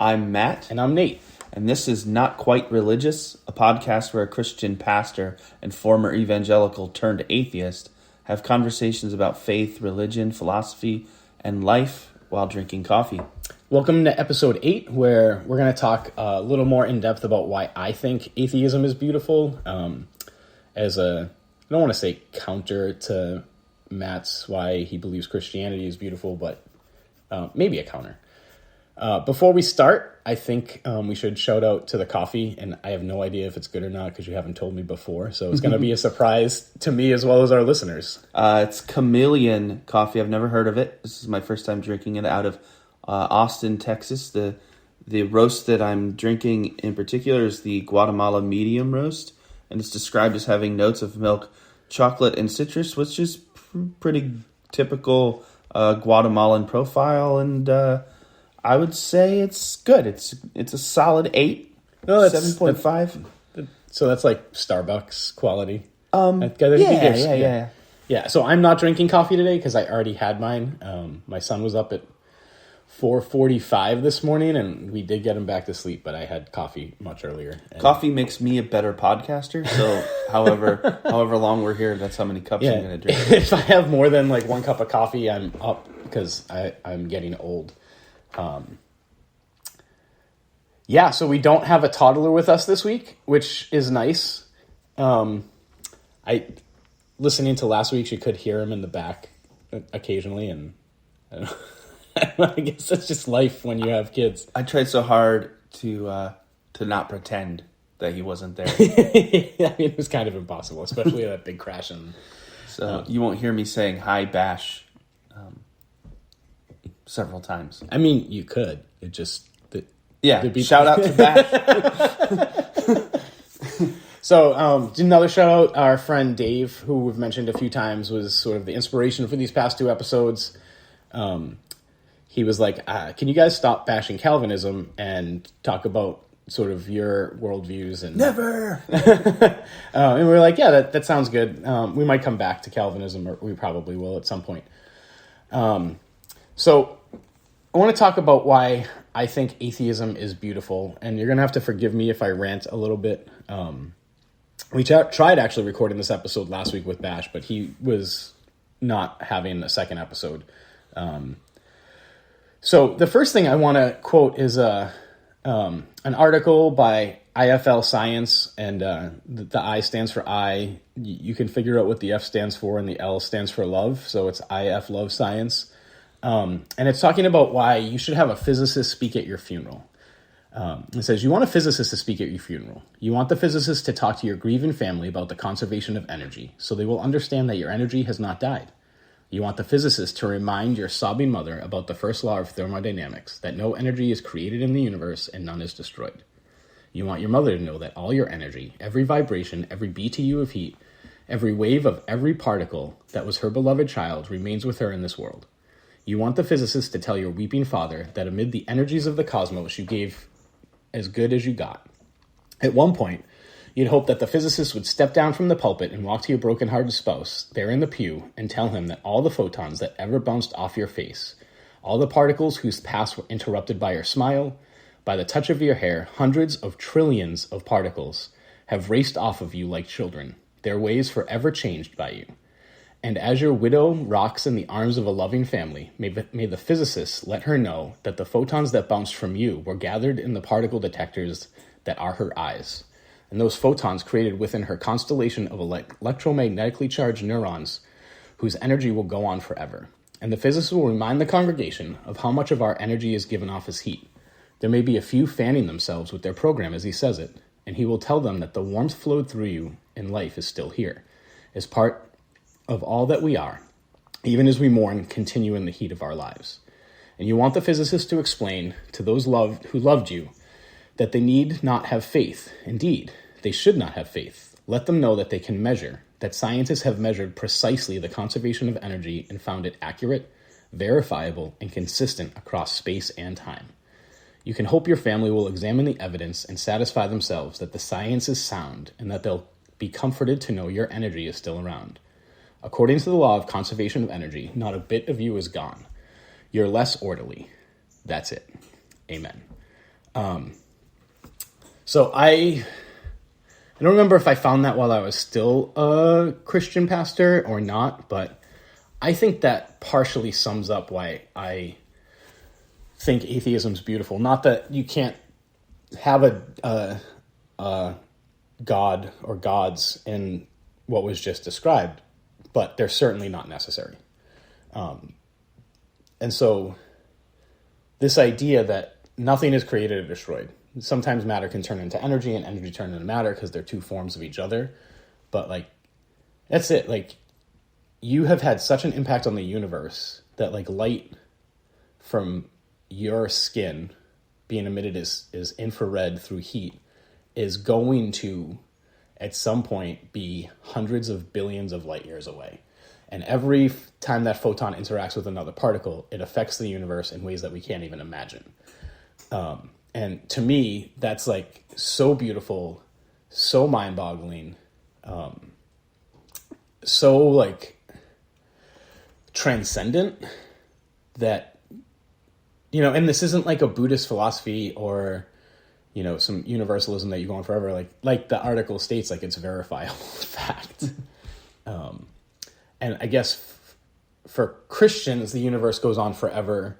I'm Matt. And I'm Nate. And this is Not Quite Religious, a podcast where a Christian pastor and former evangelical turned atheist have conversations about faith, religion, philosophy, and life while drinking coffee. Welcome to episode 8, where we're going to talk a little more in depth about why I think atheism is beautiful. I don't want to say counter to Matt's why he believes Christianity is beautiful, but maybe a counter. Before we start, I think we should shout out to the coffee, and I have no idea if it's good or not because you haven't told me before, so it's going to be a surprise to me as well as our listeners. It's Chameleon Coffee. I've never heard of it. This is my first time drinking it out of Austin, Texas. The roast that I'm drinking in particular is the Guatemala medium roast, and it's described as having notes of milk, chocolate, and citrus, which is pretty typical Guatemalan profile, and I would say it's good. It's a solid 8, 7.5. So that's like Starbucks quality. Yeah. So I'm not drinking coffee today because I already had mine. My son was up at 4:45 this morning, and we did get him back to sleep, but I had coffee much earlier. Coffee makes me a better podcaster, so however long we're here, that's how many cups I'm going to drink. If I have more than like 1 cup of coffee, I'm up because I'm getting old. So we don't have a toddler with us this week, which is nice. Listening to last week, you could hear him in the back occasionally, and I guess that's just life when you have kids. I tried so hard to not pretend that he wasn't there. It was kind of impossible, especially that big crash. So you won't hear me saying hi, Bash, several times. I mean, you could. It just... shout out to Bash. So, another shout out, our friend Dave, who we've mentioned a few times, was sort of the inspiration for these past 2 episodes. He was like, can you guys stop bashing Calvinism and talk about sort of your worldviews? And Never! And we were like, yeah, that sounds good. We might come back to Calvinism, or we probably will at some point. So I want to talk about why I think atheism is beautiful, and you're going to have to forgive me if I rant a little bit. We tried actually recording this episode last week with Bash, but he was not having a second episode. So the first thing I want to quote is an article by IFL Science, and the I stands for I. You can figure out what the F stands for, and the L stands for love, so it's IF Love Science. And it's talking about why you should have a physicist speak at your funeral. It says, you want a physicist to speak at your funeral. You want the physicist to talk to your grieving family about the conservation of energy, so they will understand that your energy has not died. You want the physicist to remind your sobbing mother about the first law of thermodynamics, that no energy is created in the universe and none is destroyed. You want your mother to know that all your energy, every vibration, every BTU of heat, every wave of every particle that was her beloved child remains with her in this world. You want the physicist to tell your weeping father that amid the energies of the cosmos you gave as good as you got. At one point, you'd hope that the physicist would step down from the pulpit and walk to your broken-hearted spouse there in the pew and tell him that all the photons that ever bounced off your face, all the particles whose paths were interrupted by your smile, by the touch of your hair, hundreds of trillions of particles have raced off of you like children, their ways forever changed by you. And as your widow rocks in the arms of a loving family, may the physicist let her know that the photons that bounced from you were gathered in the particle detectors that are her eyes. And those photons created within her constellation of electromagnetically charged neurons whose energy will go on forever. And the physicist will remind the congregation of how much of our energy is given off as heat. There may be a few fanning themselves with their program as he says it, and he will tell them that the warmth flowed through you in life is still here, as part of all that we are, even as we mourn, continue in the heat of our lives. And you want the physicist to explain to those who loved you that they need not have faith. Indeed, they should not have faith. Let them know that they can measure, that scientists have measured precisely the conservation of energy and found it accurate, verifiable, and consistent across space and time. You can hope your family will examine the evidence and satisfy themselves that the science is sound and that they'll be comforted to know your energy is still around. According to the law of conservation of energy, not a bit of you is gone. You're less orderly. That's it. Amen. So I don't remember if I found that while I was still a Christian pastor or not, but I think that partially sums up why I think atheism's beautiful. Not that you can't have a God or gods in what was just described, but they're certainly not necessary. And so this idea that nothing is created or destroyed. Sometimes matter can turn into energy and energy turn into matter because they're two forms of each other. But like, that's it. Like, you have had such an impact on the universe that like light from your skin being emitted is infrared through heat is going to at some point be hundreds of billions of light years away. And every time that photon interacts with another particle, it affects the universe in ways that we can't even imagine. And to me, that's like so beautiful, so mind-boggling, so like transcendent that, you know, and this isn't like a Buddhist philosophy or, you know, some universalism that you go on forever. Like the article states, like it's verifiable fact. And I guess for Christians, the universe goes on forever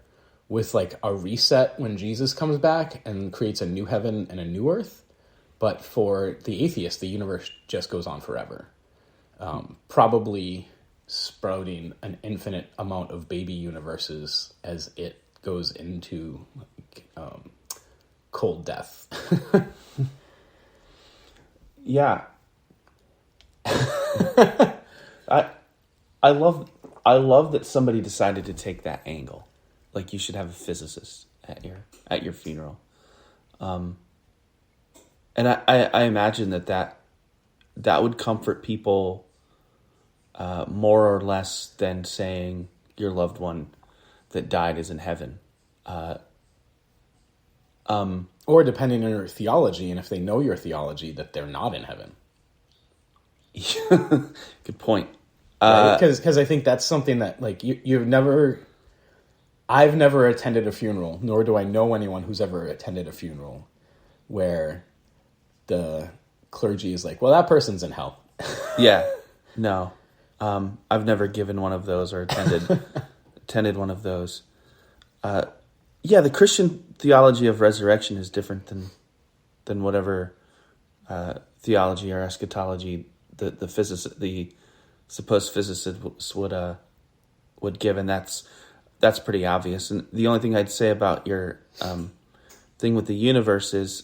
with like a reset when Jesus comes back and creates a new heaven and a new earth. But for the atheist, the universe just goes on forever. Probably sprouting an infinite amount of baby universes as it goes into cold death. Yeah. I love that somebody decided to take that angle. Like, you should have a physicist at your funeral. And I imagine that would comfort people more or less than saying your loved one that died is in heaven. Or depending on your theology, and if they know your theology, that they're not in heaven. Good point. Because I think that's something that like I've never attended a funeral, nor do I know anyone who's ever attended a funeral where the clergy is like, well, that person's in hell. Yeah, no. I've never given one of those or attended one of those. Yeah, the Christian theology of resurrection is different than whatever theology or eschatology the supposed physicists would give, and that's pretty obvious. And the only thing I'd say about your thing with the universe is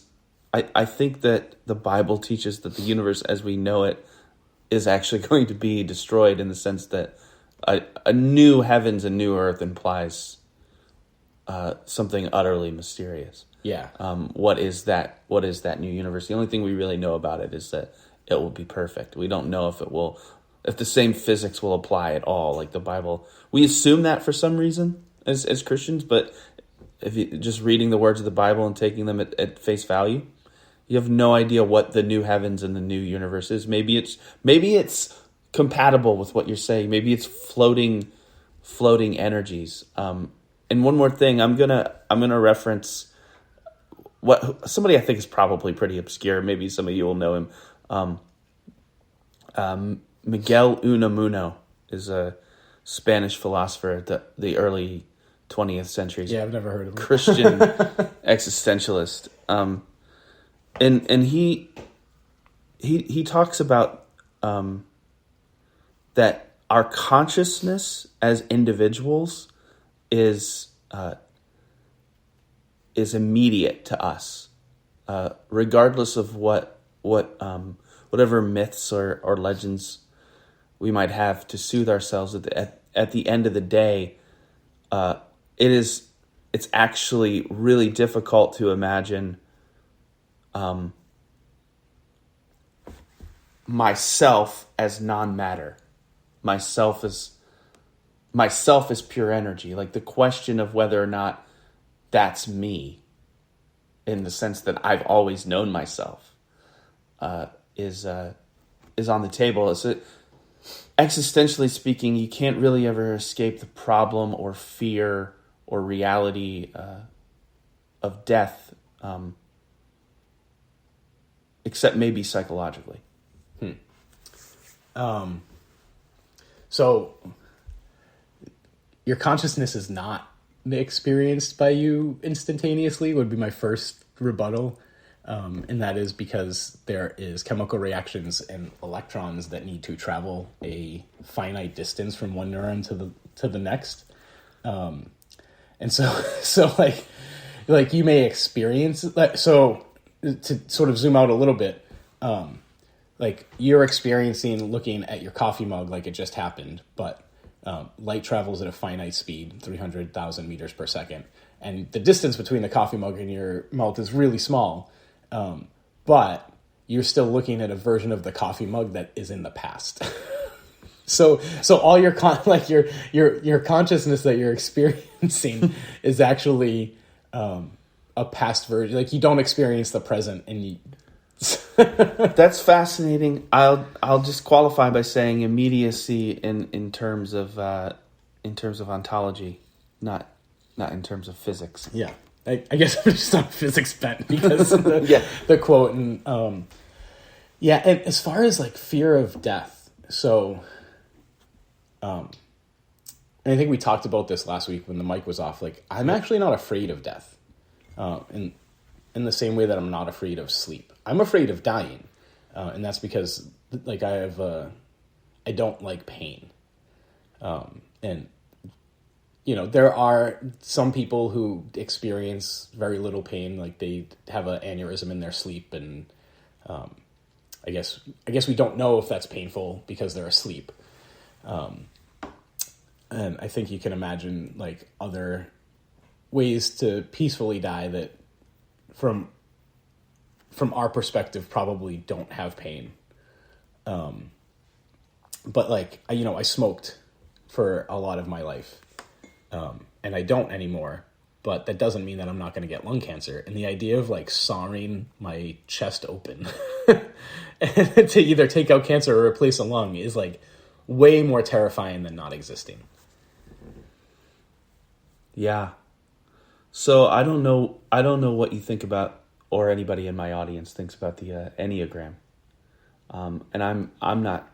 I think that the Bible teaches that the universe as we know it is actually going to be destroyed, in the sense that a new heavens and new earth implies something utterly mysterious. Yeah. What is that new universe? The only thing we really know about it is that it will be perfect. We don't know if the same physics will apply at all. Like the Bible, we assume that for some reason as Christians, but if you just reading the words of the Bible and taking them at face value, you have no idea what the new heavens and the new universe is. Maybe it's compatible with what you're saying. Maybe it's floating energies. And one more thing, I'm gonna reference what somebody I think is probably pretty obscure. Maybe some of you will know him. Miguel Unamuno is a Spanish philosopher at the early 20th century. Yeah, I've never heard of him. Christian existentialist. And he talks about that our consciousness as individuals is immediate to us, regardless of whatever myths or legends we might have to soothe ourselves. At the end of the day, it's actually really difficult to imagine myself as non-matter. Myself is pure energy. Like the question of whether or not that's me, in the sense that I've always known myself, is on the table. Existentially speaking, you can't really ever escape the problem or fear or reality of death except maybe psychologically. So your consciousness is not experienced by you instantaneously would be my first rebuttal. And that is because there is chemical reactions and electrons that need to travel a finite distance from one neuron to the next. And so like you may experience that. So to sort of zoom out a little bit, like you're experiencing looking at your coffee mug like it just happened, but light travels at a finite speed, 300,000 meters per second. And the distance between the coffee mug and your mouth is really small. But you're still looking at a version of the coffee mug that is in the past. So all your your consciousness that you're experiencing is actually a past version. Like you don't experience the present, and you. That's fascinating. I'll just qualify by saying immediacy in terms of ontology, not in terms of physics. Yeah, I guess I'm just on physics bent because of the quote and and as far as like fear of death, so and I think we talked about this last week when the mic was off. Like I'm actually not afraid of death, in the same way that I'm not afraid of sleep. I'm afraid of dying, and that's because like I don't like pain, and you know there are some people who experience very little pain, like they have an aneurysm in their sleep, and I guess we don't know if that's painful because they're asleep, and I think you can imagine like other ways to peacefully die that from our perspective probably don't have pain. But like, I smoked for a lot of my life, and I don't anymore, but that doesn't mean that I'm not going to get lung cancer. And the idea of like sawing my chest open to either take out cancer or replace a lung is like way more terrifying than not existing. Yeah. So I don't know what you think about, or anybody in my audience thinks about the Enneagram, and I'm not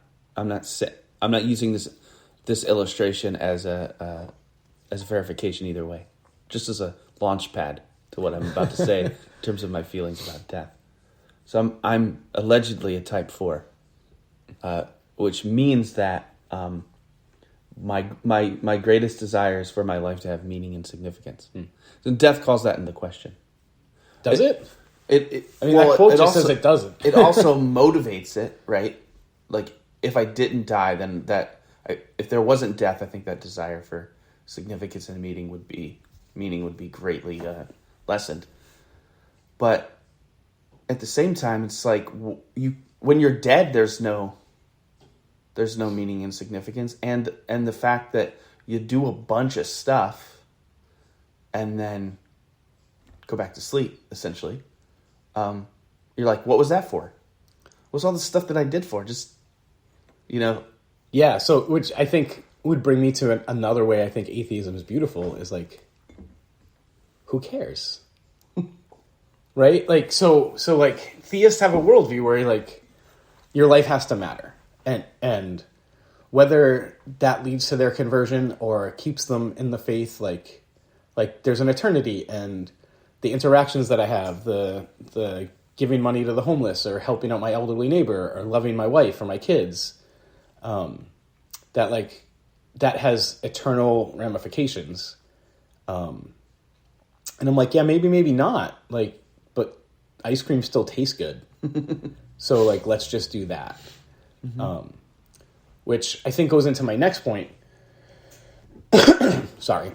using this illustration as a verification either way, just as a launch pad to what I'm about to say in terms of my feelings about death. So I'm allegedly a type 4, which means that my greatest desire is for my life to have meaning and significance. So death calls that into question. Does it? That quote just says it doesn't. It also motivates it, right? Like if I didn't die, then if there wasn't death, I think that desire for significance and meaning would be greatly lessened. But at the same time, it's like when you're dead, there's no meaning and significance, and the fact that you do a bunch of stuff and then go back to sleep, essentially. You're like, what was that for? What's all the stuff that I did for? Just, Yeah, so, which I think would bring me to another way I think atheism is beautiful, is like, who cares? Right? Like, so like, theists have a worldview where, like, your life has to matter. And whether that leads to their conversion or keeps them in the faith, like there's an eternity, and the interactions that I have, the giving money to the homeless or helping out my elderly neighbor or loving my wife or my kids, that has eternal ramifications. And I'm like, yeah, maybe not, like, but ice cream still tastes good. So like, let's just do that. Mm-hmm. Which I think goes into my next point. Sorry.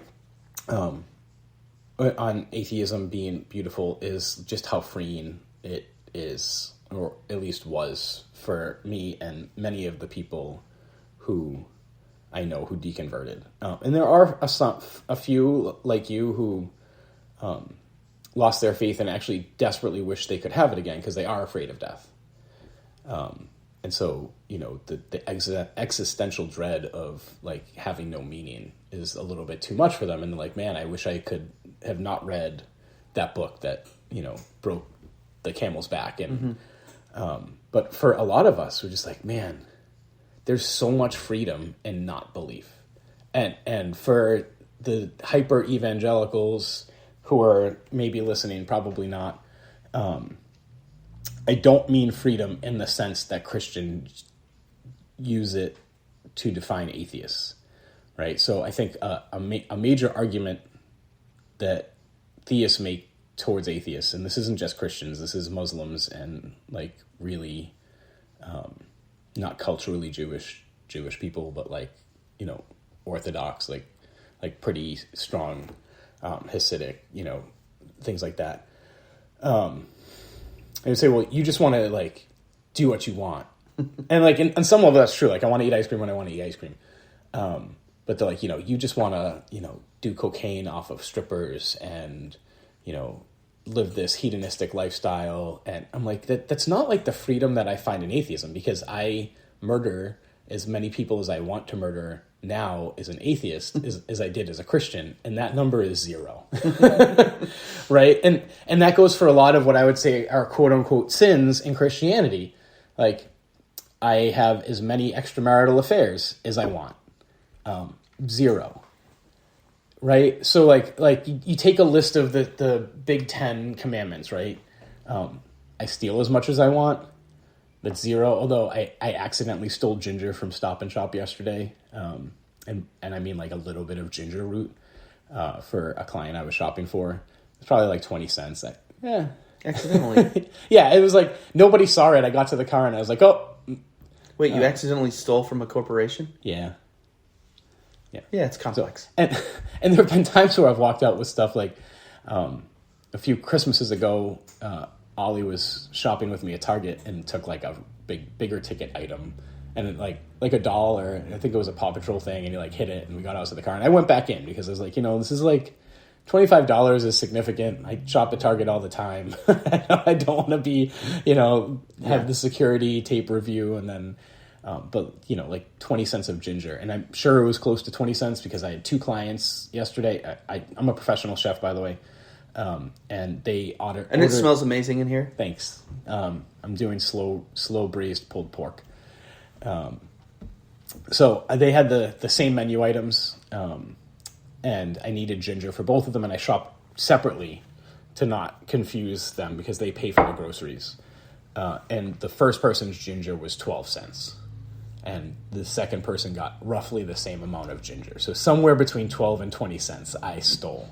On atheism being beautiful is just how freeing it is, or at least was for me and many of the people who I know who deconverted. And there are a few like you who lost their faith and actually desperately wish they could have it again because they are afraid of death. And so, the existential dread of like having no meaning is a little bit too much for them. And like, man, I wish I could have not read that book that, broke the camel's back. And, but for a lot of us, we're just like, man, there's so much freedom in not belief. And for the hyper evangelicals who are maybe listening, probably not, I don't mean freedom in the sense that Christians use it to define atheists, right? So I think a major argument that theists make towards atheists, and this isn't just Christians, this is Muslims and like really not culturally Jewish people, but like, Orthodox, like pretty strong Hasidic, things like that. I would say, well, you just want to like do what you want. And like, in some level that's true. Like I want to eat ice cream when I want to eat ice cream. But they're like, you just want to, do cocaine off of strippers and, live this hedonistic lifestyle. And I'm like, that's not like the freedom that I find in atheism, because I murder as many people as I want to murder now as an atheist as I did as a Christian. And that number is 0. Right. And that goes for a lot of what I would say are quote unquote sins in Christianity. Like I have as many extramarital affairs as I want. 0. Right. So like you take a list of the big 10 commandments, right? I steal as much as I want. That's 0. Although I accidentally stole ginger from Stop and Shop yesterday. And I mean like a little bit of ginger root, for a client I was shopping for. It's probably like 20 cents. Accidentally. Yeah. It was like, nobody saw it. I got to the car and I was like, oh, wait, you accidentally stole from a corporation? Yeah. Yeah, it's complex. So, and there have been times where I've walked out with stuff like a few Christmases ago, Ollie was shopping with me at Target and took like a bigger ticket item and like a doll, or I think it was a Paw Patrol thing, and he like hit it and we got out to the car and I went back in because I was like, this is like $25 is significant. I shop at Target all the time. I don't want to be, have the security tape review and then but like 20 cents of ginger, and I'm sure it was close to 20 cents because I had 2 clients yesterday. I'm a professional chef, by the way, and they ordered. And it smells amazing in here. Thanks. I'm doing slow braised pulled pork. So they had the same menu items, and I needed ginger for both of them, and I shopped separately to not confuse them because they pay for the groceries. And the first person's ginger was 12 cents. And the second person got roughly the same amount of ginger. So somewhere between 12 and 20 cents I stole.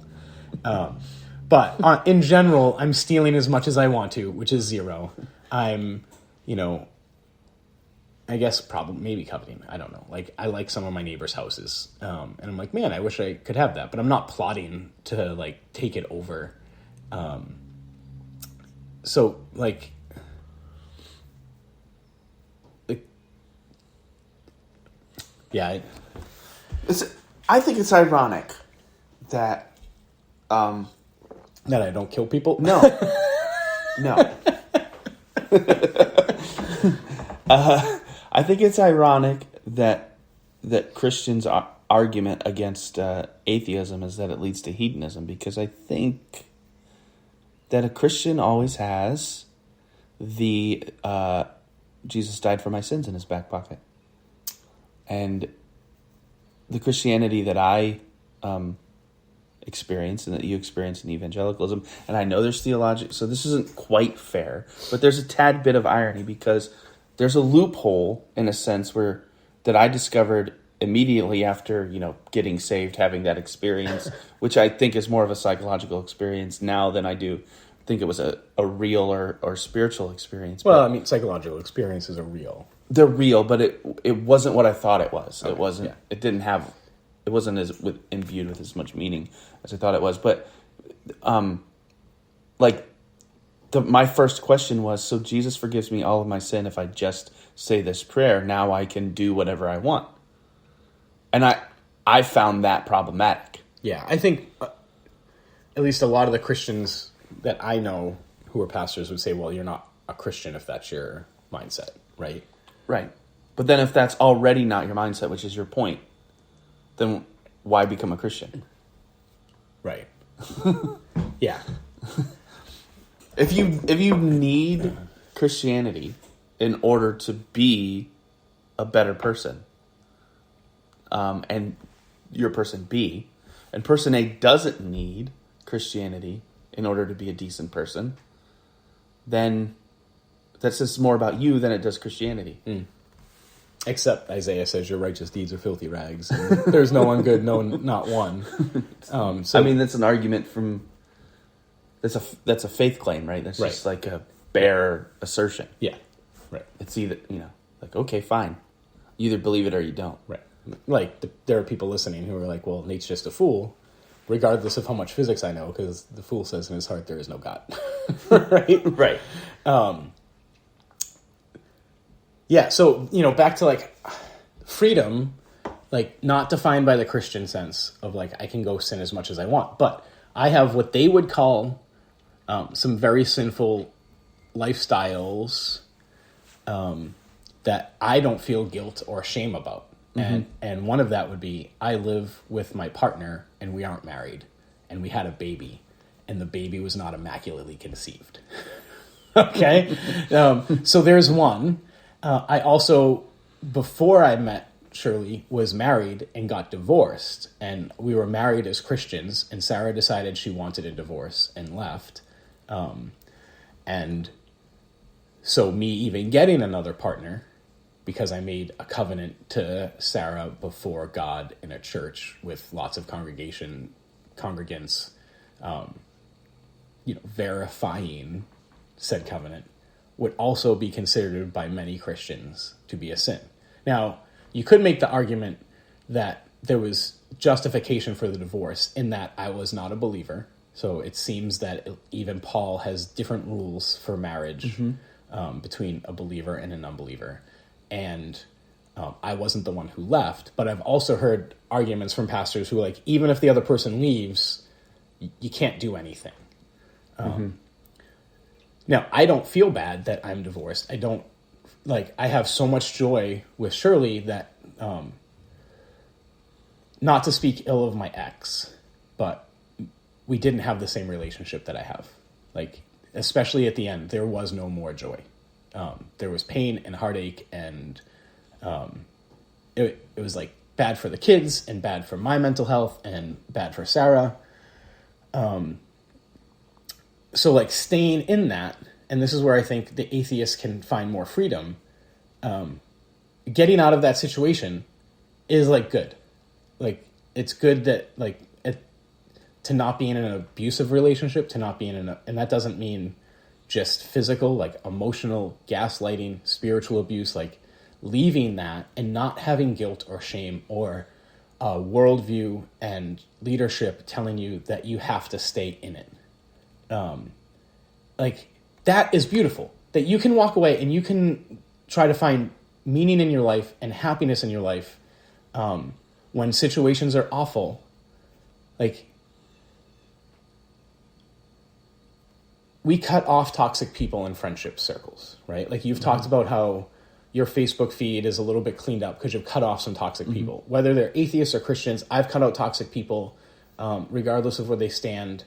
But in general, I'm stealing as much as I want to, which is 0. I'm, I guess maybe coveting. I don't know. Like I like some of my neighbors' houses. And I'm like, man, I wish I could have that. But I'm not plotting to like take it over. So like... Yeah, I think it's ironic that that I don't kill people. No, no. I think it's ironic that Christians' argument against atheism is that it leads to hedonism, because I think that a Christian always has the Jesus died for my sins in his back pocket. And the Christianity that I experience and that you experience in evangelicalism, and I know there's theology, so this isn't quite fair, but there's a tad bit of irony because there's a loophole in a sense that I discovered immediately after, getting saved, having that experience, which I think is more of a psychological experience now than I do think it was a real or spiritual experience. Well, I mean, psychological experiences are real. They're real, but it wasn't what I thought it was. Okay, it wasn't. Yeah. It wasn't as imbued with as much meaning as I thought it was. But, my first question was: so Jesus forgives me all of my sin if I just say this prayer. Now I can do whatever I want, and I found that problematic. Yeah, I think at least a lot of the Christians that I know who are pastors would say, "Well, you're not a Christian if that's your mindset, right?" Right. But then if that's already not your mindset, which is your point, then why become a Christian? Right. Yeah. If you need Christianity in order to be a better person, and you're person B, and person A doesn't need Christianity in order to be a decent person, then that says more about you than it does Christianity. Except Isaiah says your righteous deeds are filthy rags. And there's no one good, no, not one. I mean, that's an argument from... That's a faith claim, right? That's just like a bare assertion. Yeah, right. It's either, like, okay, fine. You either believe it or you don't. Right. Like, there are people listening who are like, well, Nate's just a fool, regardless of how much physics I know, because the fool says in his heart there is no God. Right? Right. Yeah, so, back to, like, freedom, like, not defined by the Christian sense of, like, I can go sin as much as I want, but I have what they would call some very sinful lifestyles that I don't feel guilt or shame about. And one of that would be, I live with my partner, and we aren't married, and we had a baby, and the baby was not immaculately conceived. Okay? So there's one. I also, before I met Shirley, was married and got divorced, and we were married as Christians, and Sarah decided she wanted a divorce and left. And so me even getting another partner, because I made a covenant to Sarah before God in a church with lots of congregants, verifying said covenant, would also be considered by many Christians to be a sin. Now, you could make the argument that there was justification for the divorce in that I was not a believer. So it seems that even Paul has different rules for marriage between a believer and an unbeliever. And I wasn't the one who left, but I've also heard arguments from pastors who are like, even if the other person leaves, you can't do anything. Now, I don't feel bad that I'm divorced. I have so much joy with Shirley that, not to speak ill of my ex, but we didn't have the same relationship that I have. Like, especially at the end, there was no more joy. There was pain and heartache, and it was like bad for the kids and bad for my mental health and bad for Sarah. So like staying in that, and this is where I think the atheist can find more freedom, getting out of that situation is like good. Like it's good that like to not be in an abusive relationship, to not be and that doesn't mean just physical, like emotional gaslighting, spiritual abuse, like leaving that and not having guilt or shame or worldview and leadership telling you that you have to stay in it. Like that is beautiful, that you can walk away and you can try to find meaning in your life and happiness in your life when situations are awful. Like we cut off toxic people in friendship circles, right? Like you've talked about how your Facebook feed is a little bit cleaned up because you've cut off some toxic people. Whether they're atheists or Christians, I've cut out toxic people regardless of where they stand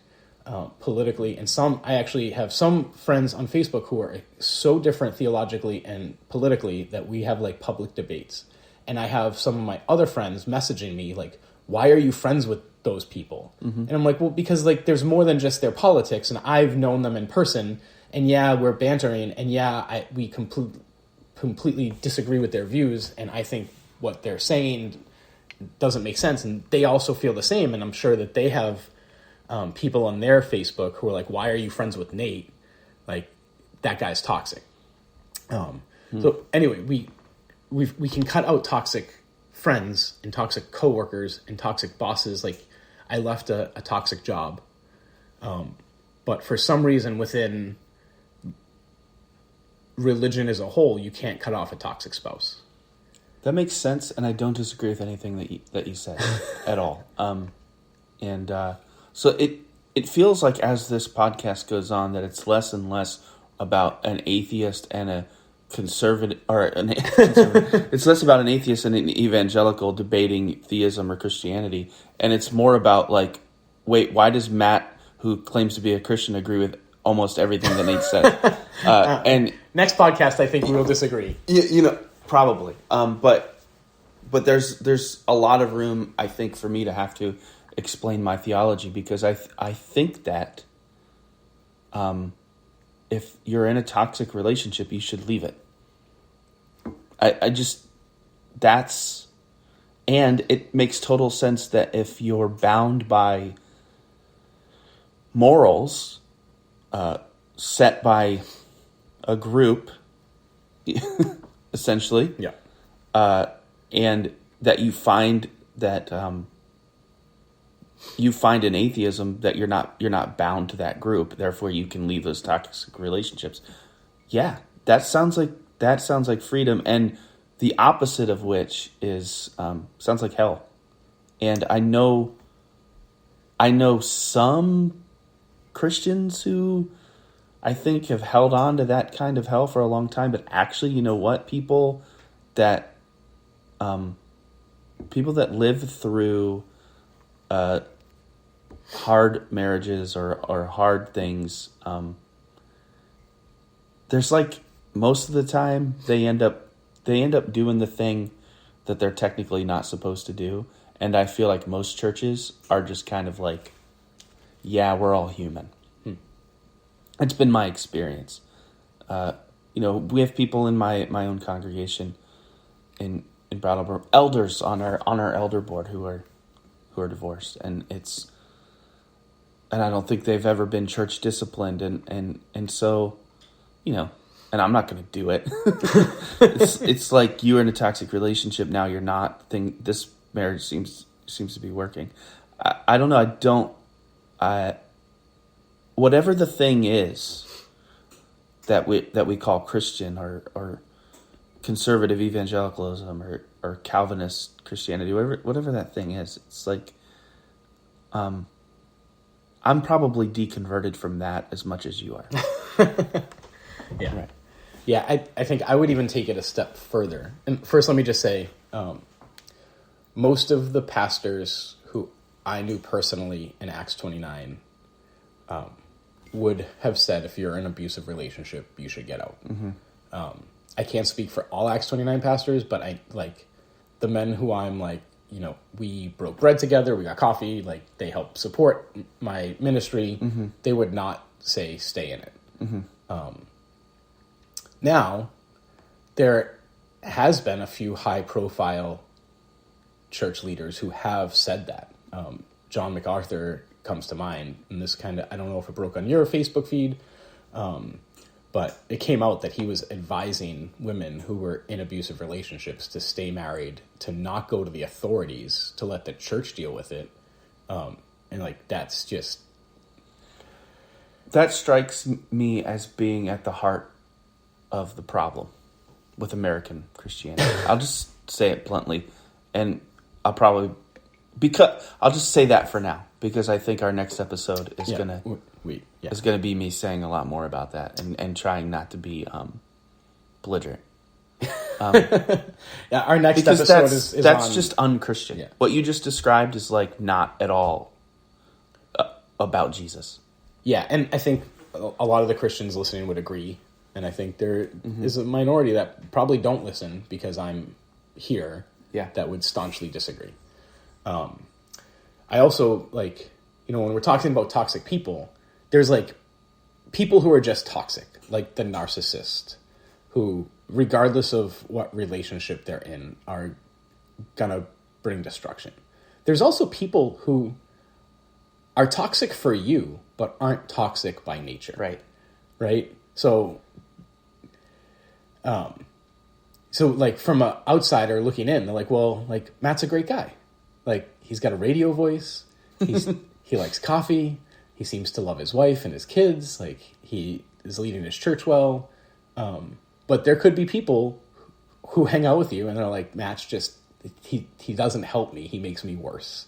politically. And I actually have some friends on Facebook who are so different theologically and politically that we have like public debates. And I have some of my other friends messaging me like, why are you friends with those people? And I'm like, well, because like there's more than just their politics, and I've known them in person, and yeah, we're bantering, and yeah, we completely disagree with their views, and I think what they're saying doesn't make sense, and they also feel the same, and I'm sure that they have people on their Facebook who are like, why are you friends with Nate? Like, that guy's toxic. So anyway, we can cut out toxic friends and toxic coworkers and toxic bosses. Like I left a toxic job. But for some reason within religion as a whole, you can't cut off a toxic spouse. That makes sense, and I don't disagree with anything that you said at all. So it feels like as this podcast goes on that it's less and less about an atheist and a conservative, it's less about an atheist and an evangelical debating theism or Christianity, and it's more about like, wait, why does Matt, who claims to be a Christian agree with almost everything that Nate said. And next podcast, I think we will disagree. Probably. But there's a lot of room, I think, for me to have to explain my theology, because I think that if you're in a toxic relationship, you should leave it. And it makes total sense that if you're bound by morals set by a group, essentially, and that you find in atheism that you're not bound to that group, therefore you can leave those toxic relationships. Yeah, that sounds like freedom, and the opposite of which is sounds like hell. And I know some Christians who I think have held on to that kind of hell for a long time, but actually, you know what? People that live through hard marriages or hard things, there's like, most of the time they end up doing the thing that they're technically not supposed to do. And I feel like most churches are just kind of like, yeah, we're all human. It's been my experience. We have people in my own congregation in Brattleboro, elders on our elder board who are divorced, and I don't think they've ever been church disciplined, and so, and I'm not going to do it. It's like you're in a toxic relationship now. You're not. This marriage seems to be working. I don't know. Whatever the thing is that we call Christian or conservative evangelicalism or Calvinist Christianity, whatever that thing is, it's like, I'm probably deconverted from that as much as you are. Yeah. Right. Yeah, I think I would even take it a step further. And first, let me just say, most of the pastors who I knew personally in Acts 29 would have said, if you're in an abusive relationship, you should get out. Mm-hmm. I can't speak for all Acts 29 pastors, but I like the men who I'm like, we broke bread together, we got coffee, like they help support my ministry. Mm-hmm. They would not say stay in it. Mm-hmm. Now, there has been a few high-profile church leaders who have said that. John MacArthur comes to mind, and this I don't know if it broke on your Facebook feed, but it came out that he was advising women who were in abusive relationships to stay married, to not go to the authorities, to let the church deal with it. And that's just... That strikes me as being at the heart of the problem with American Christianity. I'll just say it bluntly, and I'll just say that for now, because I think our next episode is gonna be me saying a lot more about that and trying not to be belligerent. Our next episode is that's just unchristian. Yeah. What you just described is like not at all about Jesus. Yeah, and I think a lot of the Christians listening would agree. And I think there is a minority that probably don't listen because I'm here that would staunchly disagree. I also, when we're talking about toxic people, there's, people who are just toxic, like the narcissist, who, regardless of what relationship they're in, are gonna bring destruction. There's also people who are toxic for you, but aren't toxic by nature. Right? So from an outsider looking in, they're like, well, Matt's a great guy. He's got a radio voice. He likes coffee. He seems to love his wife and his kids. He is leading his church well. But there could be people who hang out with you and they're like, Matt's just, he doesn't help me. He makes me worse.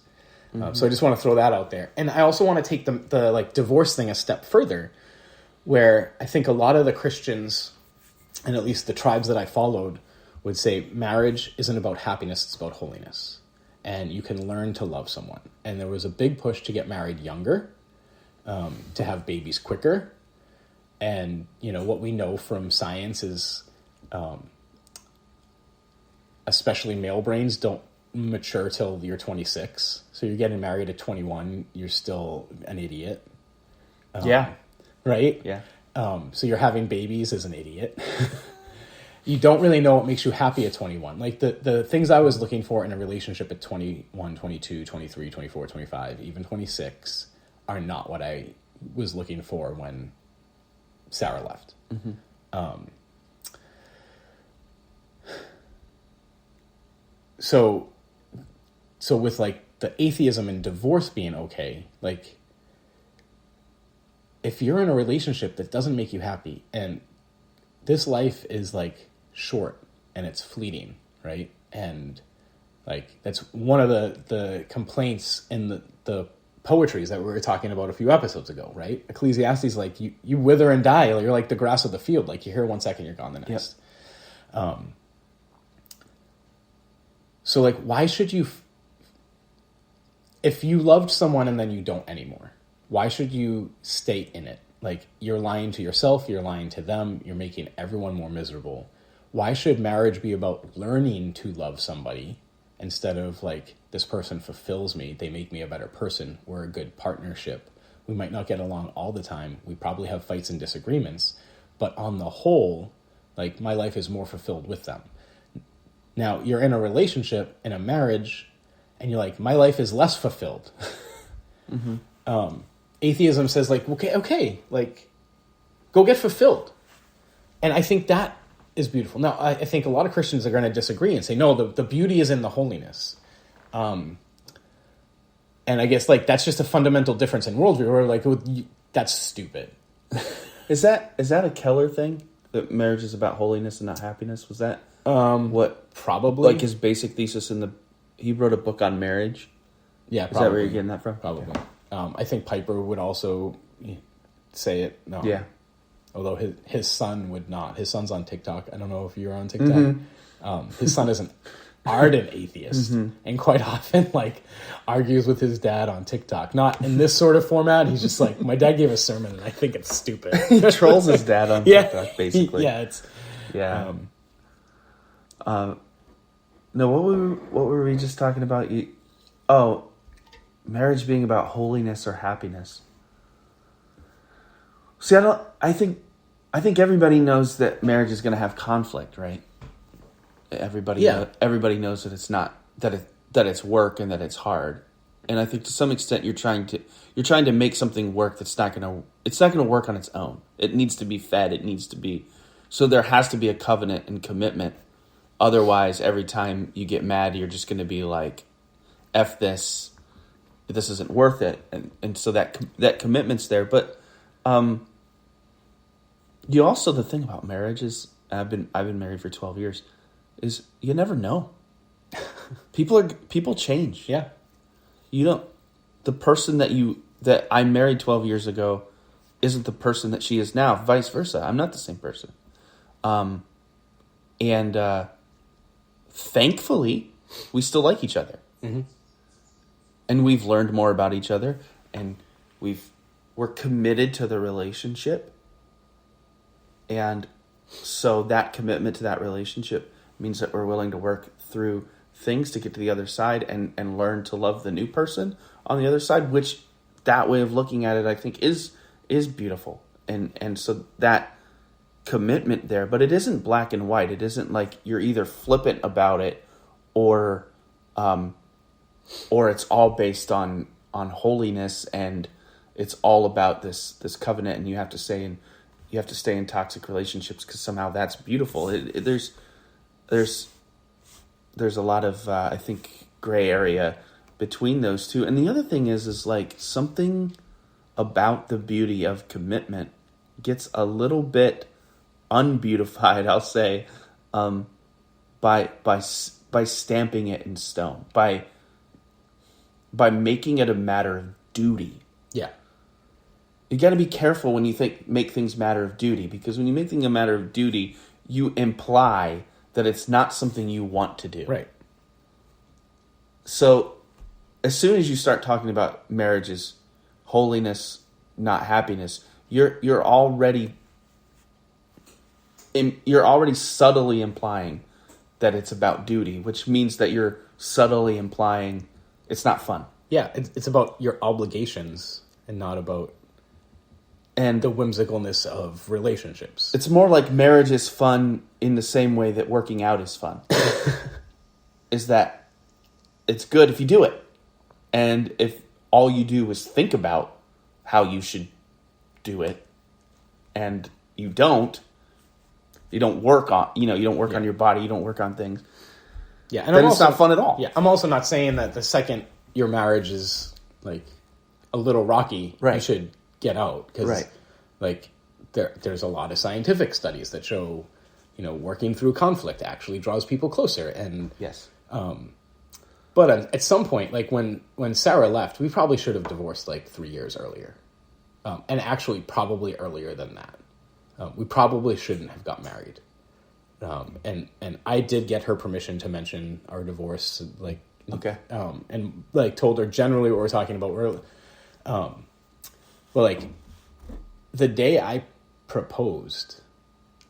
Mm-hmm. So I just want to throw that out there. And I also want to take the divorce thing a step further, where I think a lot of the Christians, and at least the tribes that I followed, would say marriage isn't about happiness, it's about holiness. And you can learn to love someone. And there was a big push to get married younger. to have babies quicker. And, what we know from science is, especially male brains don't mature till you're 26. So you're getting married at 21, you're still an idiot. Yeah. Right? Yeah. So you're having babies as an idiot. You don't really know what makes you happy at 21. Like the things I was looking for in a relationship at 21, 22, 23, 24, 25, even 26 are not what I was looking for when Sarah left. Mm-hmm. So with like the atheism and divorce being okay, like if you're in a relationship that doesn't make you happy, and this life is like short and it's fleeting, right? And like that's one of the complaints in the poetries that we were talking about a few episodes ago, right? Ecclesiastes, like you wither and die. You're like the grass of the field. Like you're here 1 second, you're gone the next. Yep. So like, why should you, if you loved someone and then you don't anymore, why should you stay in it? Like you're lying to yourself, you're lying to them, you're making everyone more miserable. Why should marriage be about learning to love somebody instead of like, this person fulfills me, they make me a better person, we're a good partnership. We might not get along all the time. We probably have fights and disagreements, but on the whole, like my life is more fulfilled with them. Now you're in a relationship, in a marriage, and you're like, my life is less fulfilled. Mm-hmm. Atheism says like, okay, like go get fulfilled. And I think that is beautiful. Now, I think a lot of Christians are going to disagree and say, no, the beauty is in the holiness. And I guess like that's just a fundamental difference in worldview. Where like that's stupid. Is that a Keller thing? That marriage is about holiness and not happiness? Was that what probably like his basic thesis he wrote a book on marriage? Yeah, probably. Is that where you're getting that from? Probably. Yeah. I think Piper would also say it. No. Yeah. Although his son would not. His son's on TikTok. I don't know if you're on TikTok. Mm-hmm. His son is an ardent atheist, and quite often like argues with his dad on TikTok. Not in this sort of format. He's just like, my dad gave a sermon and I think it's stupid. He trolls his dad on TikTok, basically. Yeah. No, what were we just talking about? Marriage being about holiness or happiness. See, I think everybody knows that marriage is going to have conflict, right? Everybody knows that it's not that it's work and that it's hard. And I think to some extent you're trying to make something work it's not going to work on its own. It needs to be fed, so there has to be a covenant and commitment. Otherwise, every time you get mad, you're just going to be like, F this isn't worth it. And so that commitment's there. But you also, the thing about marriage is, I've been married for 12 years, is you never know. People change. Yeah. You don't, the person that I married 12 years ago isn't the person that she is now, vice versa. I'm not the same person. And thankfully, we still like each other. Mm-hmm. And we've learned more about each other, and we're committed to the relationship. And so that commitment to that relationship means that we're willing to work through things to get to the other side and learn to love the new person on the other side, which that way of looking at it, I think, is beautiful. And so that commitment there, but it isn't black and white. It isn't like you're either flippant about it or it's all based on holiness, and it's all about this covenant, and you have to stay in toxic relationships because somehow that's beautiful. There's a lot of I think gray area between those two. And the other thing is like something about the beauty of commitment gets a little bit unbeautified, I'll say, by stamping it in stone, by making it a matter of duty. Yeah. You got to be careful when you make things matter of duty, because when you make things a matter of duty, you imply that it's not something you want to do. Right. So as soon as you start talking about marriage's holiness not happiness. You're already subtly implying that it's about duty, which means that you're subtly implying it's not fun. Yeah, it's about your obligations and not about the whimsicalness of relationships. It's more like marriage is fun in the same way that working out is fun. Is that it's good if you do it. And if all you do is think about how you should do it and you don't work on, you don't work on your body, you don't work on things. Yeah, and then it's not fun at all. Yeah, I'm also not saying that the second your marriage is like a little rocky, you should get out, because like there's a lot of scientific studies that show, working through conflict actually draws people closer. And yes, but at some point, like when Sarah left, we probably should have divorced like 3 years earlier, and actually probably earlier than that. We probably shouldn't have got married. And I did get her permission to mention our divorce, like, okay. And like told her generally what we're talking about. Well, like the day I proposed,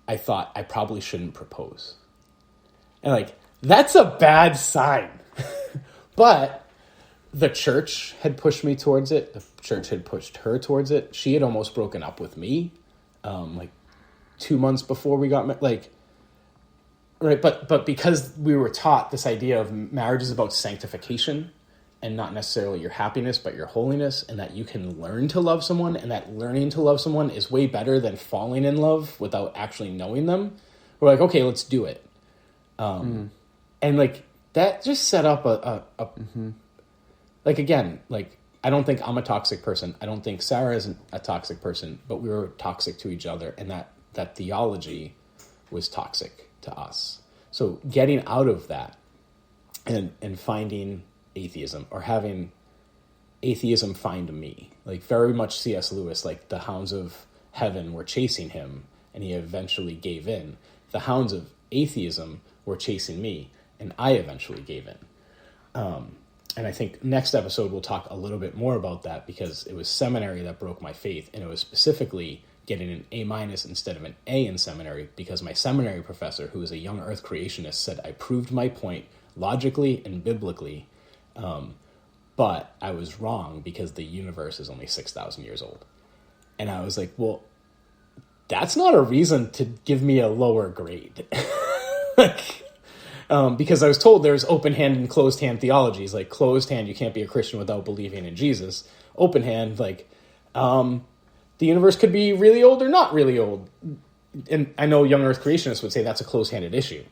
I thought I probably shouldn't propose. And like, that's a bad sign. But the church had pushed me towards it. The church had pushed her towards it. She had almost broken up with me, like 2 months before we got married. Like, right, but because we were taught this idea of marriage is about sanctification and not necessarily your happiness, but your holiness, and that you can learn to love someone, and that learning to love someone is way better than falling in love without actually knowing them. We're like, okay, let's do it. And like that just set up like, again, like, I don't think I'm a toxic person. I don't think Sarah is a toxic person, but we were toxic to each other, and that theology was toxic to us. So getting out of that and finding atheism, or having atheism find me, like very much C.S. Lewis, like the hounds of heaven were chasing him and he eventually gave in. The hounds of atheism were chasing me and I eventually gave in. And I think next episode we'll talk a little bit more about that, because it was seminary that broke my faith, and it was specifically getting an A- instead of an A in seminary, because my seminary professor, who is a young earth creationist, said I proved my point logically and biblically, but I was wrong because the universe is only 6,000 years old. And I was like, well, that's not a reason to give me a lower grade. Because I was told there's open hand and closed hand theologies. Like, closed hand, you can't be a Christian without believing in Jesus. Open hand, like, the universe could be really old or not really old. And I know young earth creationists would say that's a closed-handed issue.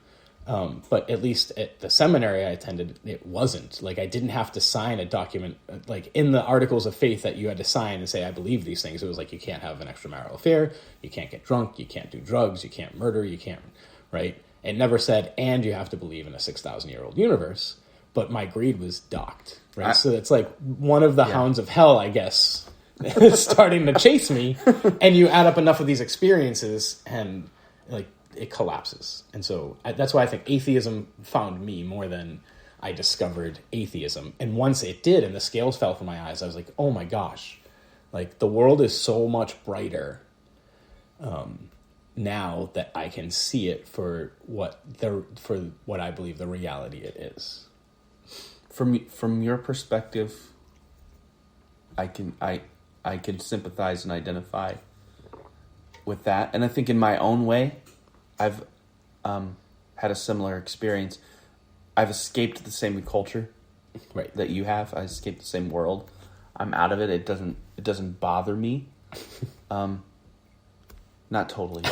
But at least at the seminary I attended, it wasn't. Like, I didn't have to sign a document, like in the articles of faith that you had to sign and say, I believe these things. It was like, you can't have an extramarital affair, you can't get drunk, you can't do drugs, you can't murder, you can't, right? It never said, and you have to believe in a 6,000-year-old universe. But my grade was docked, right? So it's like one of the hounds of hell, I guess, is starting to chase me. And you add up enough of these experiences and, like, it collapses. And so that's why I think atheism found me more than I discovered atheism. And once it did and the scales fell from my eyes, I was like, oh my gosh, like the world is so much brighter now that I can see it for what I believe the reality it is. From your perspective, I can sympathize and identify with that. And I think in my own way, I've had a similar experience. I've escaped the same culture that you have. I escaped the same world. I'm out of it. It doesn't bother me. Not totally.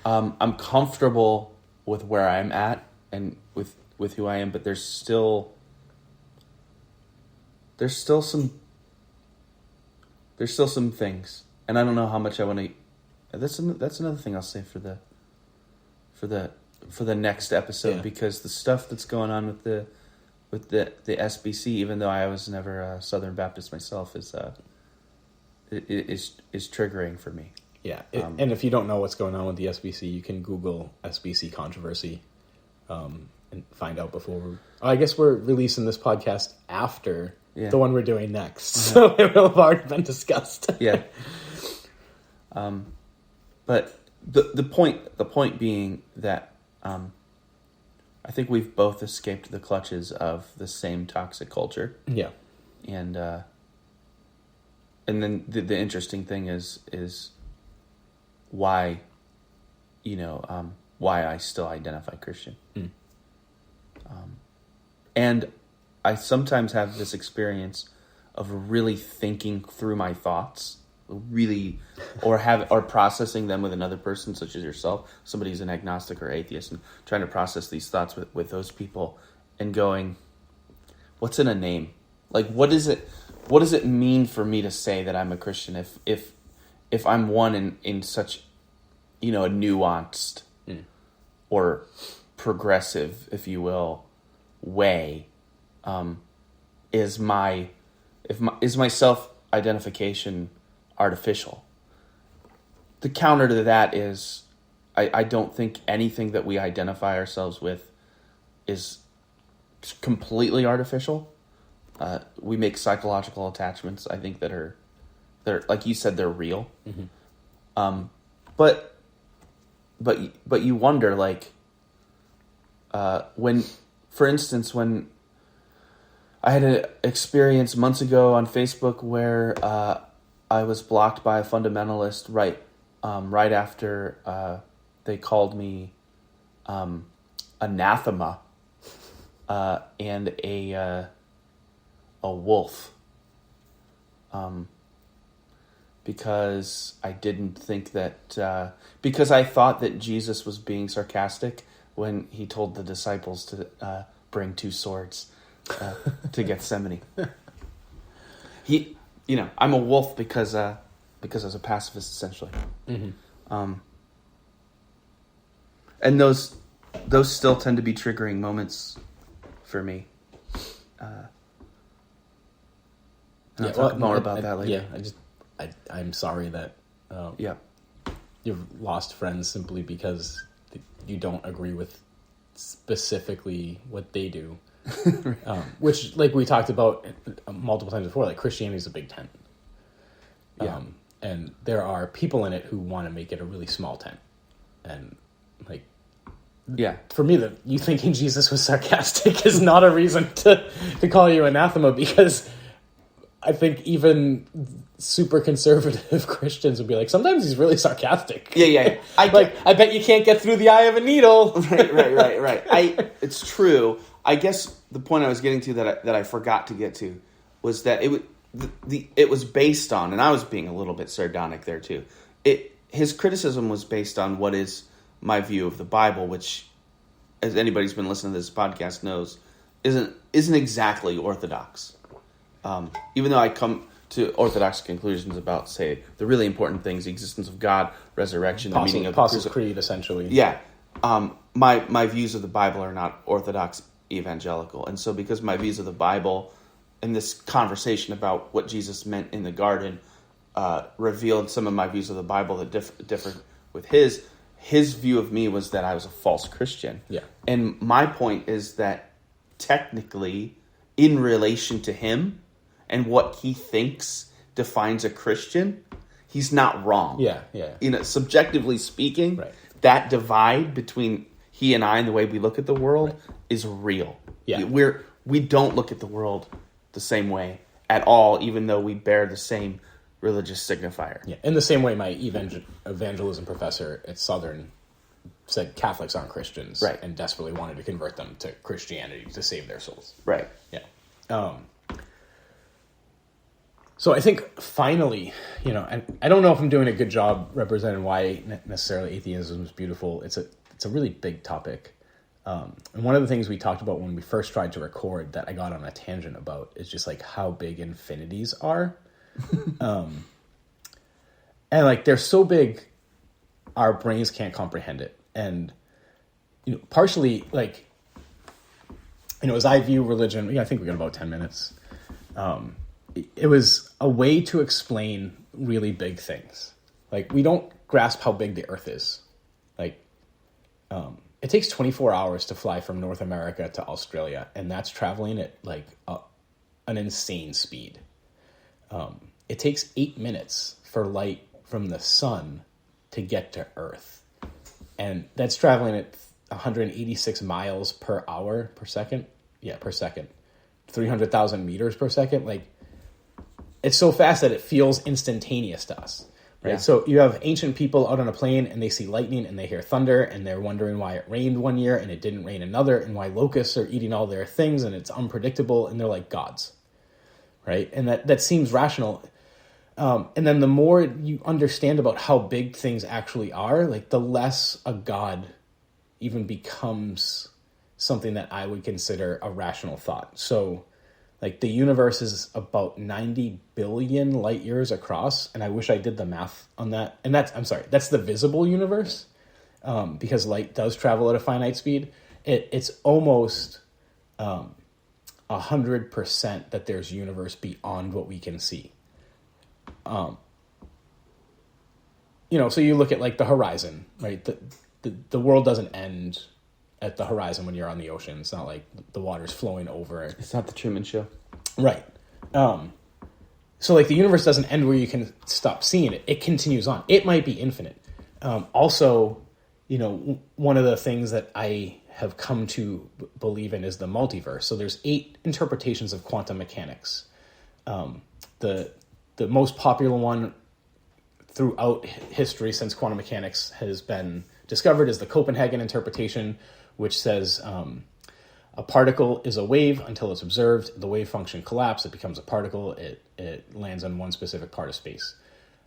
I'm comfortable with where I'm at and with who I am, but there's still some things, and I don't know how much I want to. That's another thing I'll say for the next episode, because the stuff that's going on with the SBC, even though I was never a Southern Baptist myself, is triggering for me. Yeah, and if you don't know what's going on with the SBC, you can Google SBC controversy and find out before. I guess we're releasing this podcast after the one we're doing next. So it will have already been discussed. Yeah. But the point being that I think we've both escaped the clutches of the same toxic culture. Yeah. And then the interesting thing is why, why I still identify Christian. And I sometimes have this experience of really thinking through my thoughts, or processing them with another person, such as yourself, somebody who's an agnostic or atheist, and trying to process these thoughts with those people, and going, what's in a name? Like, what does it mean for me to say that I'm a Christian if I'm one in such, a nuanced or progressive, if you will, way? Is my self-identification artificial? The counter to that is I don't think anything that we identify ourselves with is completely artificial. We make psychological attachments, I think, they're like you said, they're real. But you wonder, like, when, for instance, when I had an experience months ago on Facebook where I was blocked by a fundamentalist right after they called me anathema and a wolf, because I didn't think that because I thought that Jesus was being sarcastic when he told the disciples to bring 2 swords to Gethsemane. I'm a wolf because I was a pacifist, essentially. And those still tend to be triggering moments for me. I'll talk more about that later. Yeah, I'm sorry that you've lost friends simply because you don't agree with specifically what they do. Which, like we talked about multiple times before, like Christianity is a big tent. And there are people in it who want to make it a really small tent. And, like, for me, that you thinking Jesus was sarcastic is not a reason to call you anathema, because I think even super conservative Christians would be like, sometimes he's really sarcastic. Yeah. I bet you can't get through the eye of a needle. Right. It's true. I guess the point I was getting to that I forgot to get to was that it was based on, and I was being a little bit sardonic there too. His criticism was based on what is my view of the Bible, which, as anybody who's been listening to this podcast knows, isn't exactly orthodox. Even though I come to orthodox conclusions about, say, the really important things: the existence of God, resurrection, the meaning of the Apostles' Creed, essentially. Yeah. My views of the Bible are not orthodox evangelical. And so because my views of the Bible and this conversation about what Jesus meant in the garden revealed some of my views of the Bible that differed with his view of me was that I was a false Christian. Yeah. And my point is that technically, in relation to him and what he thinks defines a Christian, he's not wrong. Yeah. Subjectively speaking, that divide between he and I and the way we look at the world is real. Yeah. We don't look at the world the same way at all, even though we bear the same religious signifier. Yeah. In the same way, my evangelism professor at Southern said Catholics aren't Christians, and desperately wanted to convert them to Christianity to save their souls. Right. Yeah. So I think finally, and I don't know if I'm doing a good job representing why necessarily atheism is beautiful. It's a really big topic. And one of the things we talked about when we first tried to record that I got on a tangent about is just like how big infinities are. And like they're so big, our brains can't comprehend it. And, partially like, as I view religion, I think we got about 10 minutes. It was a way to explain really big things. Like, we don't grasp how big the earth is. Like, it takes 24 hours to fly from North America to Australia, and that's traveling at like an insane speed. It takes 8 minutes for light from the sun to get to Earth. And that's traveling at 186 miles per hour per second. Yeah, per second. 300,000 meters per second. Like, it's so fast that it feels instantaneous to us. Right? Yeah. So you have ancient people out on a plane and they see lightning and they hear thunder and they're wondering why it rained one year and it didn't rain another, and why locusts are eating all their things and it's unpredictable, and they're like gods. Right? And that seems rational. And then the more you understand about how big things actually are, like, the less a god even becomes something that I would consider a rational thought. So, like, the universe is about 90 billion light years across, and I wish I did the math on that. And that's the visible universe, because light does travel at a finite speed. It's almost 100% that there's universe beyond what we can see. So you look at, like, the horizon, right? The world doesn't end at the horizon when you're on the ocean. It's not like the water's flowing over. It's not the Truman Show. Right. So, like, the universe doesn't end where you can stop seeing it. It continues on. It might be infinite. Also, one of the things that I have come to believe in is the multiverse. So there's 8 interpretations of quantum mechanics. The most popular one throughout history since quantum mechanics has been discovered is the Copenhagen interpretation, which says a particle is a wave until it's observed. The wave function collapses. It becomes a particle. It lands on one specific part of space.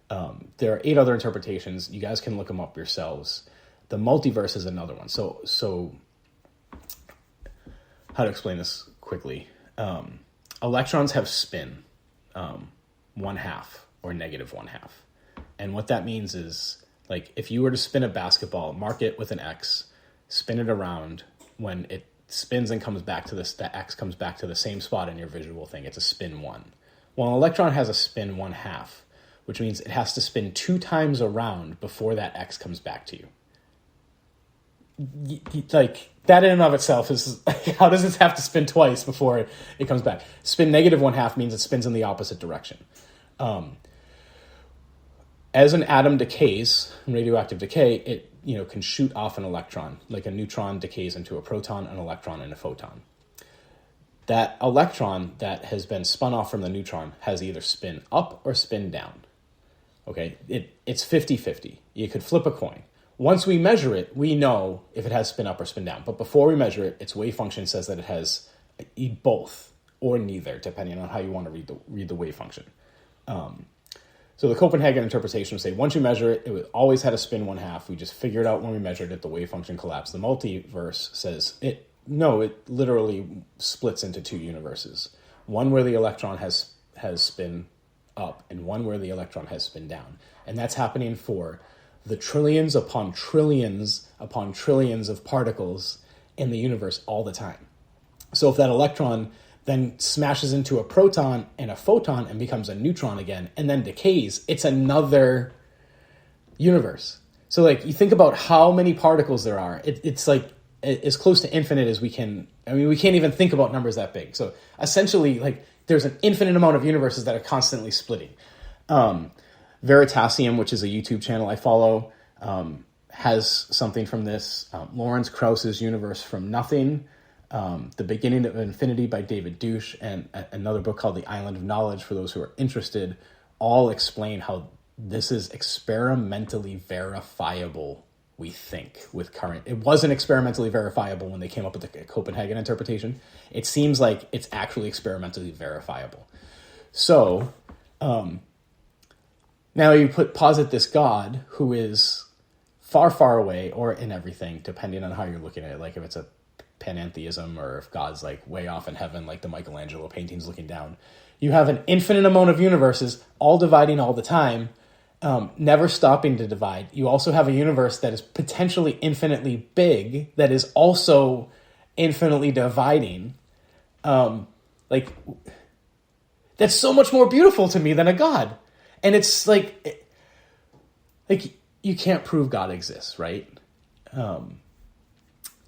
There are 8 other interpretations. You guys can look them up yourselves. The multiverse is another one. So how to explain this quickly? Electrons have spin, 1/2 or -1/2. And what that means is, like, if you were to spin a basketball, mark it with an X, spin it around, when it spins and comes back to this, the X comes back to the same spot in your visual thing. It's a spin 1. Well, an electron has a spin 1/2, which means it has to spin 2 times around before that X comes back to you. Like, that in and of itself is, how does it have to spin twice before it comes back? Spin -1/2 means it spins in the opposite direction. As an atom decays, radioactive decay, it can shoot off an electron, like a neutron decays into a proton, an electron, and a photon. That electron that has been spun off from the neutron has either spin up or spin down. Okay, it's 50-50. You could flip a coin. Once we measure it, we know if it has spin up or spin down. But before we measure it, its wave function says that it has both or neither, depending on how you want to read the wave function. So the Copenhagen interpretation would say, once you measure it, it always had a spin 1/2. We just figured out when we measured it, the wave function collapsed. The multiverse says it literally splits into 2 universes. One where the electron has spin up and one where the electron has spin down. And that's happening for the trillions upon trillions upon trillions of particles in the universe all the time. So if that electron then smashes into a proton and a photon and becomes a neutron again, and then decays, it's another universe. So, like, you think about how many particles there are. It's like as close to infinite as we can. I mean, we can't even think about numbers that big. So essentially, like, there's an infinite amount of universes that are constantly splitting. Veritasium, which is a YouTube channel I follow, has something from this. Lawrence Krauss's Universe from Nothing. The Beginning of Infinity by David Douche, and another book called The Island of Knowledge, for those who are interested, all explain how this is experimentally verifiable, we think, with current. It wasn't experimentally verifiable when they came up with the Copenhagen interpretation. It seems like it's actually experimentally verifiable. So, now you posit this God who is far, far away, or in everything, depending on how you're looking at it, like if it's a panentheism, or if God's, like, way off in heaven, like the Michelangelo paintings looking down. You have an infinite amount of universes, all dividing all the time, never stopping to divide. You also have a universe that is potentially infinitely big, that is also infinitely dividing. Like, that's so much more beautiful to me than a God. And it's like you can't prove God exists, right?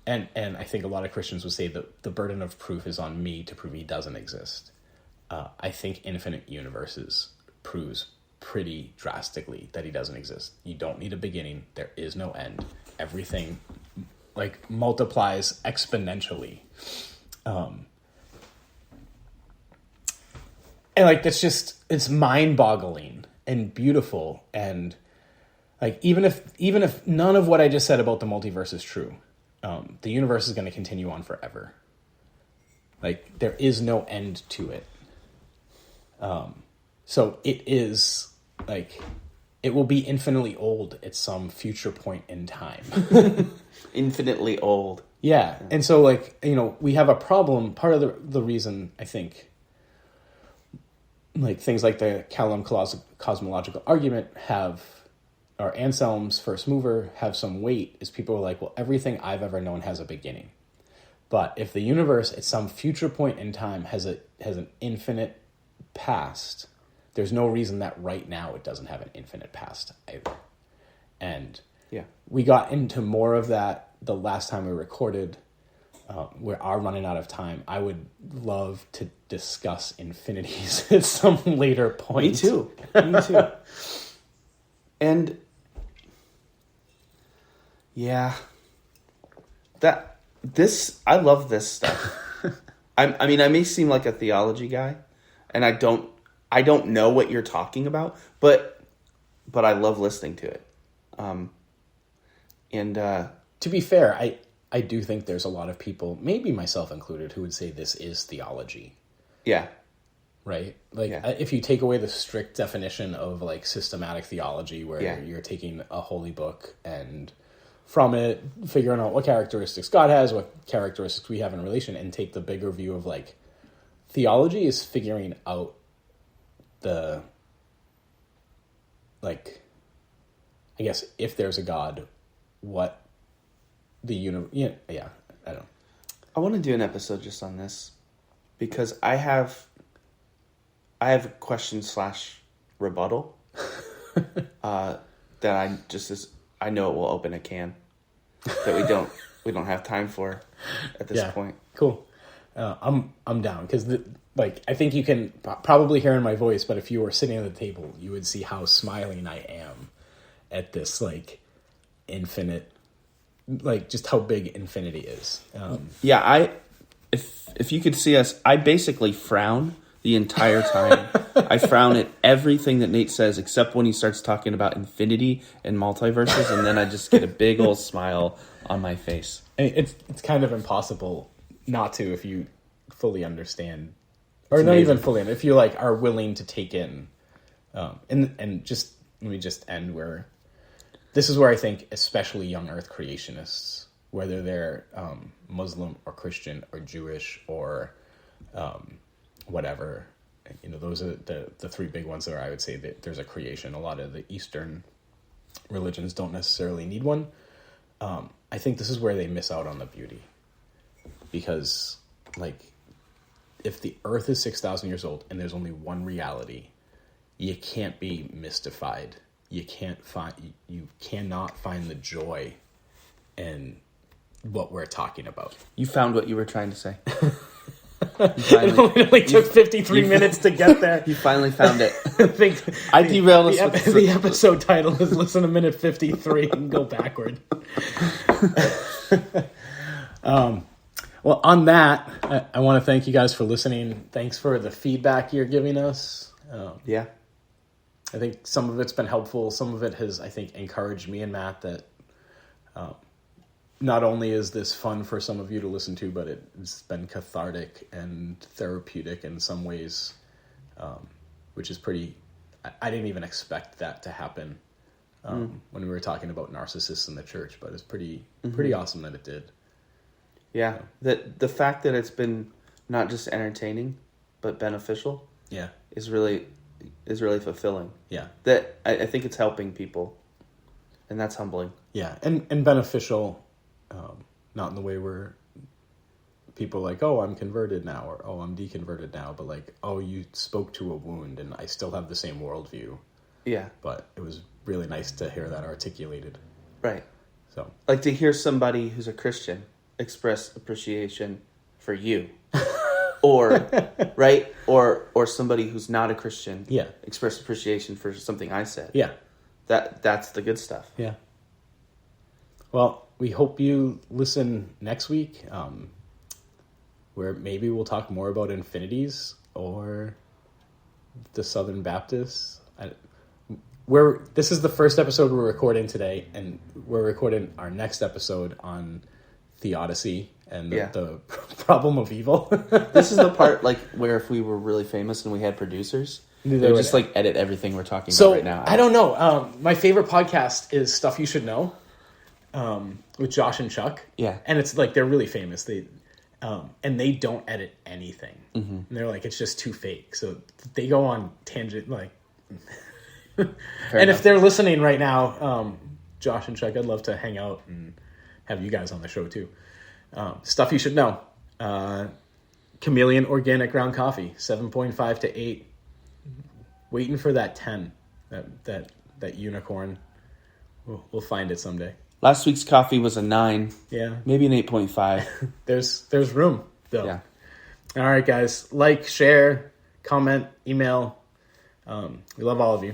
And I think a lot of Christians would say that the burden of proof is on me to prove he doesn't exist. I think infinite universes proves pretty drastically that he doesn't exist. You don't need a beginning. There is no end. Everything like multiplies exponentially. And like, it's mind-boggling and beautiful. And like, even if none of what I just said about the multiverse is true, the universe is going to continue on forever. Like, there is no end to it. So it is like, it will be infinitely old at some future point in time. Infinitely old. Yeah. And so like, we have a problem. Part of the reason I think like things like the Kalam cosmological argument or Anselm's first mover have some weight is people are like, well, everything I've ever known has a beginning. But if the universe at some future point in time has an infinite past, there's no reason that right now it doesn't have an infinite past either. And we got into more of that the last time we recorded. We are running out of time. I would love to discuss infinities at some later point. Me too. Me too. And yeah, I love this stuff. I mean, I may seem like a theology guy, and I don't know what you're talking about, but I love listening to it. To be fair, I do think there's a lot of people, maybe myself included, who would say this is theology. Yeah. Right? Like, if you take away the strict definition of, like, systematic theology, where you're taking a holy book and from it, figuring out what characteristics God has, what characteristics we have in relation, and take the bigger view of, like, theology is figuring out the, like, I guess, if there's a God, what the universe, I don't know. I want to do an episode just on this because I have a question / rebuttal that I know it will open a can that we don't have time for at this point. Cool. I'm down because I think you can probably hear in my voice, but if you were sitting at the table, you would see how smiling I am at this like infinite. Like just how big infinity is. If you could see us, I basically frown the entire time. I frown at everything that Nate says, except when he starts talking about infinity and multiverses, and then I just get a big old smile on my face. And it's kind of impossible not to if you fully understand, or not even fully, if you like are willing to take in, and just let me just end where. This is where I think especially young Earth creationists, whether they're Muslim or Christian or Jewish or whatever, those are the three big ones where I would say that there's a creation. A lot of the Eastern religions don't necessarily need one. I think this is where they miss out on the beauty. Because, like, if the Earth is 6,000 years old and there's only one reality, you can't be mystified. You cannot find the joy in what we're talking about. You found what you were trying to say. It literally took 53 minutes to get there. You finally found it. I derailed us. The episode title is Listen to Minute 53 and go backward. Well, on that, I want to thank you guys for listening. Thanks for the feedback you're giving us. I think some of it's been helpful. Some of it has, I think, encouraged me and Matt that not only is this fun for some of you to listen to, but it's been cathartic and therapeutic in some ways, which is pretty... I didn't even expect that to happen when we were talking about narcissists in the church, but it's pretty awesome that it did. Yeah, the fact that it's been not just entertaining, but beneficial is really fulfilling. Yeah. That I think it's helping people, and that's humbling. Yeah, and beneficial, not in the way where people like, oh, I'm converted now, or oh, I'm deconverted now, but like, oh, you spoke to a wound, and I still have the same worldview. Yeah. But it was really nice to hear that articulated. Right. So, like to hear somebody who's a Christian express appreciation for you. or right, or somebody who's not a Christian, Yeah. express appreciation for something I said. Yeah. That's the good stuff. Yeah. Well, we hope you listen next week, where maybe we'll talk more about infinities or the Southern Baptists. This is the first episode we're recording today, and we're recording our next episode on theodicy and the problem of evil. This is the part like where if we were really famous and we had producers, they would just like edit everything we're talking about right now. I don't know. My favorite podcast is Stuff You Should Know, with Josh and Chuck. Yeah, and it's like they're really famous. And they don't edit anything. Mm-hmm. And they're like, it's just too fake. So they go on tangent like. And if they're listening right now, Josh and Chuck, I'd love to hang out and have you guys on the show too. Stuff You Should Know. Chameleon Organic Ground Coffee, 7.5 to 8. Waiting for that 10, that unicorn. We'll find it someday. Last week's coffee was a 9. Yeah. Maybe an 8.5. There's room, though. Yeah. All right, guys. Like, share, comment, email. We love all of you.